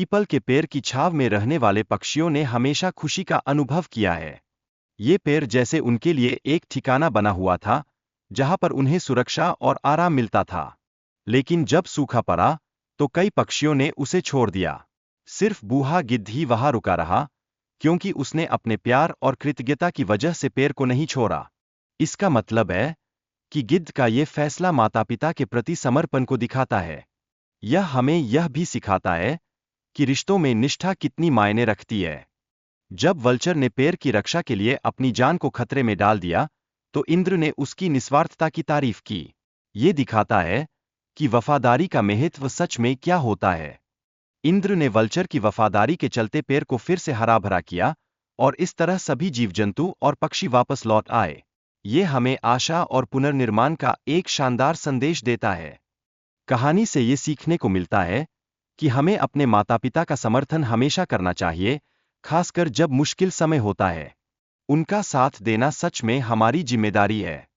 People के पेड़ की छाव में रहने वाले पक्षियों ने हमेशा खुशी का अनुभव किया है। ये पेड़ जैसे उनके लिए एक ठिकाना बना हुआ था, जहां पर उन्हें सुरक्षा और आराम मिलता था। लेकिन जब सूखा पड़ा, तो कई पक्षियों ने उसे छोड़ दिया। सिर्फ बूढ़ा गिद्ध ही वहां रुका रहा, क्योंकि उसने अपने प्यार और कृतज्ञता की वजह से पेड़ को नहीं छोड़ा। इसका मतलब है कि गिद्ध का ये फैसला माता पिता के प्रति समर्पण को दिखाता है। यह हमें यह भी सिखाता है कि रिश्तों में निष्ठा कितनी मायने रखती है। जब वल्चर ने पेड़ की रक्षा के लिए अपनी जान को खतरे में डाल दिया, तो इंद्र ने उसकी निस्वार्थता की तारीफ की। ये दिखाता है कि वफादारी का महत्व सच में क्या होता है। इंद्र ने वल्चर की वफादारी के चलते पेड़ को फिर से हरा भरा किया, और इस तरह सभी जीव जंतु और पक्षी वापस लौट आए। ये हमें आशा और पुनर्निर्माण का एक शानदार संदेश देता है। कहानी से ये सीखने को मिलता है कि हमें अपने माता पिता का समर्थन हमेशा करना चाहिए, खासकर जब मुश्किल समय होता है। उनका साथ देना सच में हमारी जिम्मेदारी है।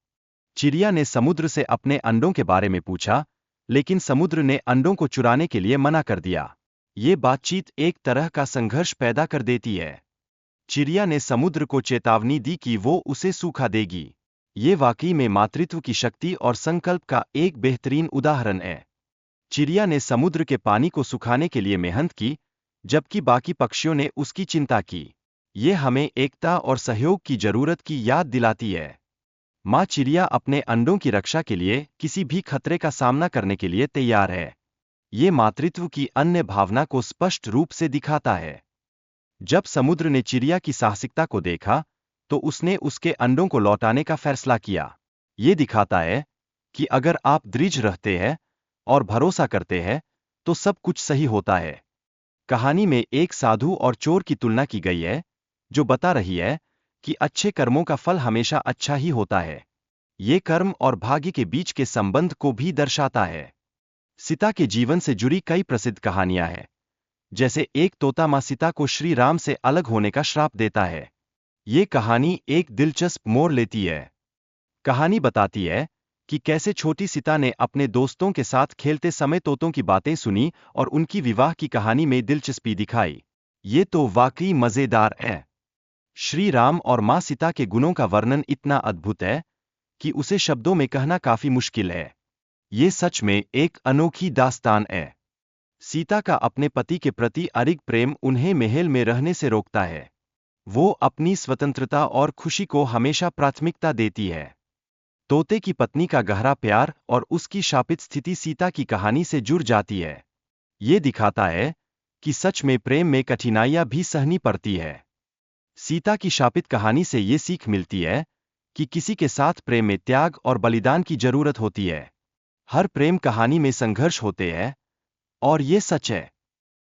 चिड़िया ने समुद्र से अपने अंडों के बारे में पूछा, लेकिन समुद्र ने अंडों को चुराने के लिए मना कर दिया। ये बातचीत एक तरह का संघर्ष पैदा कर देती है। चिड़िया ने समुद्र को चेतावनी दी कि वो उसे सूखा देगी। ये वाकई में मातृत्व की शक्ति और संकल्प का एक बेहतरीन उदाहरण है। चिड़िया ने समुद्र के पानी को सुखाने के लिए मेहनत की, जबकि बाकी पक्षियों ने उसकी चिंता की। ये हमें एकता और सहयोग की जरूरत की याद दिलाती है। माँ चिड़िया अपने अंडों की रक्षा के लिए किसी भी खतरे का सामना करने के लिए तैयार है। ये मातृत्व की अन्य भावना को स्पष्ट रूप से दिखाता है। जब समुद्र ने चिड़िया की साहसिकता को देखा, तो उसने उसके अंडों को लौटाने का फैसला किया। ये दिखाता है कि अगर आप दृढ़ रहते हैं और भरोसा करते हैं, तो सब कुछ सही होता है। कहानी में एक साधु और चोर की तुलना की गई है, जो बता रही है कि अच्छे कर्मों का फल हमेशा अच्छा ही होता है। ये कर्म और भाग्य के बीच के संबंध को भी दर्शाता है। सीता के जीवन से जुड़ी कई प्रसिद्ध कहानियां हैं। जैसे एक तोता माँ सीता को श्री राम से अलग होने का श्राप देता है। ये कहानी एक दिलचस्प मोड़ लेती है। कहानी बताती है कि कैसे छोटी सीता ने अपने दोस्तों के साथ खेलते समय तोतों की बातें सुनी और उनकी विवाह की कहानी में दिलचस्पी दिखाई। ये तो वाकई मजेदार है। श्री राम और माँ सीता के गुणों का वर्णन इतना अद्भुत है कि उसे शब्दों में कहना काफी मुश्किल है। ये सच में एक अनोखी दास्तान है। सीता का अपने पति के प्रति अडिग प्रेम उन्हें महल में रहने से रोकता है। वो अपनी स्वतंत्रता और खुशी को हमेशा प्राथमिकता देती है। तोते की पत्नी का गहरा प्यार और उसकी शापित स्थिति सीता की कहानी से जुड़ जाती है। ये दिखाता है कि सच में प्रेम में कठिनाइयां भी सहनी पड़ती है। सीता की शापित कहानी से ये सीख मिलती है कि किसी के साथ प्रेम में त्याग और बलिदान की जरूरत होती है। हर प्रेम कहानी में संघर्ष होते हैं, और ये सच है।